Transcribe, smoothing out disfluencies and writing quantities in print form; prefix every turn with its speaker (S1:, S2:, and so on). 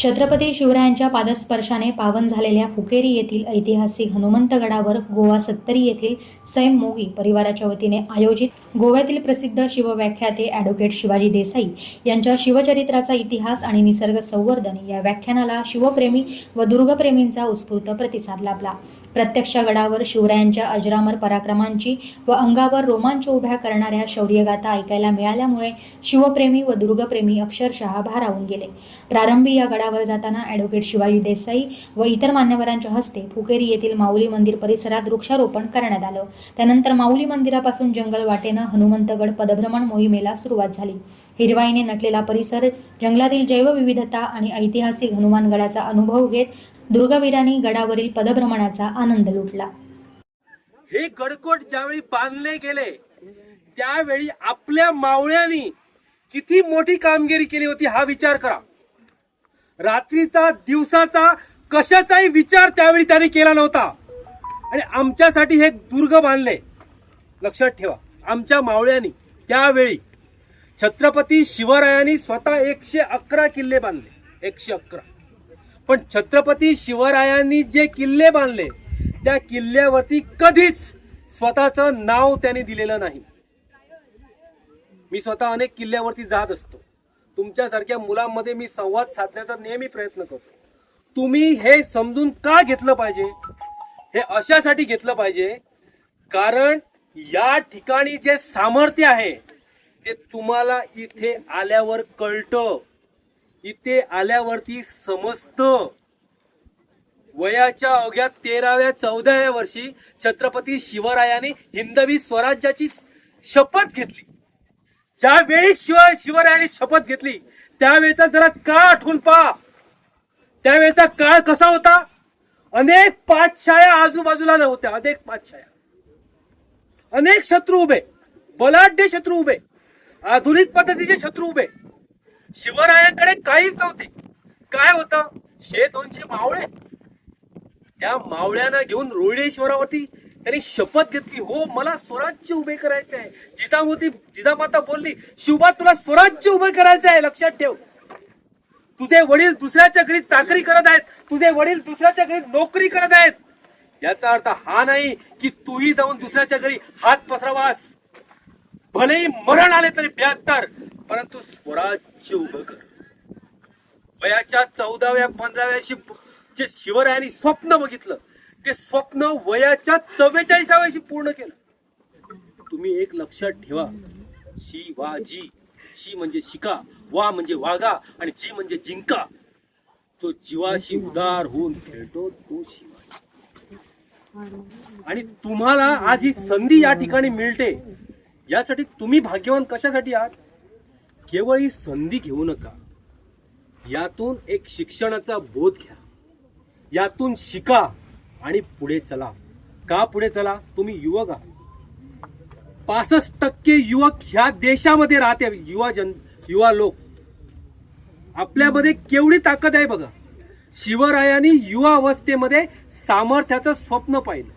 S1: छत्रपती शिवरायांच्या पादस्पर्शाने पावन झालेल्या हुकेरी येथील ऐतिहासिक हनुमंतगडावर गोवा सत्तरी येथील सैम मोगी परिवाराच्या वतीने आयोजित गोव्यातील प्रसिद्ध शिवव्याख्याते ॲडव्होकेट शिवाजी देसाई यांच्या शिवचरित्राचा इतिहास आणि निसर्ग संवर्धन या व्याख्यानाला शिवप्रेमी व दुर्गप्रेमींचा उत्स्फूर्त प्रतिसाद लाभला। प्रत्यक्ष गडावर शिवरायांच्या अजरामर पराक्रमांची व अंगावर रोमांच उभ्या करणाऱ्या शौर्यगाथा ऐकायला मिळाल्यामुळे शिवप्रेमी व दुर्गप्रेमी अक्षरशः भारावून गेले। प्रारंभी या गडावर जाताना ॲडव्होकेट शिवाजी देसाई व इतर मान्यवरांच्या हस्ते फुकेरी येथील माऊली मंदिर परिसरात वृक्षारोपण करण्यात आलं। त्यानंतर माऊली मंदिरापासून जंगल वाटेनं हनुमंतगड पदभ्रमण मोहिमेला सुरुवात झाली। हिरवाईने नटलेला परिसर, जंगलातील जैवविविधता आणि ऐतिहासिक हनुमानगडाचा अनुभव घेत दुर्गवीरांनी गडावरील पदभ्रमणाचा आनंद लुटला।
S2: हे गडकोट ज्यावेळी बांधले गेले त्यावेळी आपल्या मावळ्यांनी किती मोठी कामगिरी केली होती हा विचार करा। रात्रीचा दिवसाचा कशाचाही विचार त्यावेळी त्यांनी केला नव्हता आणि आमच्यासाठी हे दुर्ग बांधले। लक्षात ठेवा, आमच्या मावळ्यांनी त्यावेळी छत्रपती शिवरायांनी स्वतः 111 किल्ले बांधले, 111। पण छत्रपती शिवरायांनी जे किल्ले बांधले त्या किल्ल्यावरती कधीच स्वतःचं नाव त्यांनी दिलेलं नाही। मी स्वतः अनेक किल्ल्यावरती जात असतो, तुमच्यासारख्या मुलांमध्ये मी संवाद साधण्याचा नेहमी प्रयत्न करतो। तुम्ही हे समजून का घेतलं पाहिजे? हे अशासाठी घेतलं पाहिजे कारण या ठिकाणी जे सामर्थ्य आहे ते तुम्हाला इथे आल्यावर कळतं, इथे आल्यावरती समजतं। वयाच्या अवघ्या 13व्या-14व्या वर्षी छत्रपती शिवरायांनी हिंदवी स्वराज्याची शपथ घेतली। ज्यावेळी शिवरायांनी शपथ घेतली त्यावेळेचा जरा काळ आठवून पहा। त्यावेळेचा काळ कसा होता? अनेक पातशाया आजूबाजूला नव्हत्या, अनेक पातशाया, अनेक शत्रू उभे, बलाढ्य शत्रू उभे, आधुनिक पद्धतीचे शत्रू उभे। शिवरायांकडे काहीच नव्हते। काय होतं? 100-200 मावळे। त्या मावळ्यांना घेऊन रोहिडेश्वरावरती त्यांनी शपथ घेतली, हो मला स्वराज्य उभे करायचे आहे। जिजामाता बोलली, शिवबा तुला स्वराज्य उभे करायचे आहे, लक्षात ठेव। तुझे वडील दुसऱ्याच्या घरी चाकरी करत आहेत, तुझे वडील दुसऱ्याच्या घरी नोकरी करत आहेत। याचा अर्थ हा नाही की तूही जाऊन दुसऱ्याच्या घरी हात पसरावास। भलेही मरण आले तरी 72, परंतु स्वराज्य उभं कर। वयाच्या 14व्या-15व्या जे शिवरायांनी स्वप्न बघितलं ते स्वप्न वयाच्या 44व्या वर्षी पूर्ण केलं। तुम्ही एक लक्षात ठेवा, शिवाजी, शी म्हणजे शिका, वा म्हणजे वागा आणि जी म्हणजे जिंका। जो जीवाशी उदार होऊन खेळतो तो शिवाजी। आणि तुम्हाला आज ही संधी या ठिकाणी मिळते, यासाठी तुम्ही भाग्यवान कशासाठी आहात? केवळ ही संधी घेऊ नका, यातून एक शिक्षणाचा बोध घ्या, यातून शिका आणि पुढे चला। का पुढे चला? तुम्ही युवक आहात। 65% युवक ह्या देशामध्ये राहते, युवा लोक। आपल्यामध्ये केवढी ताकद आहे बघा। शिवरायांनी युवा अवस्थेमध्ये सामर्थ्याचं स्वप्न पाहिलं।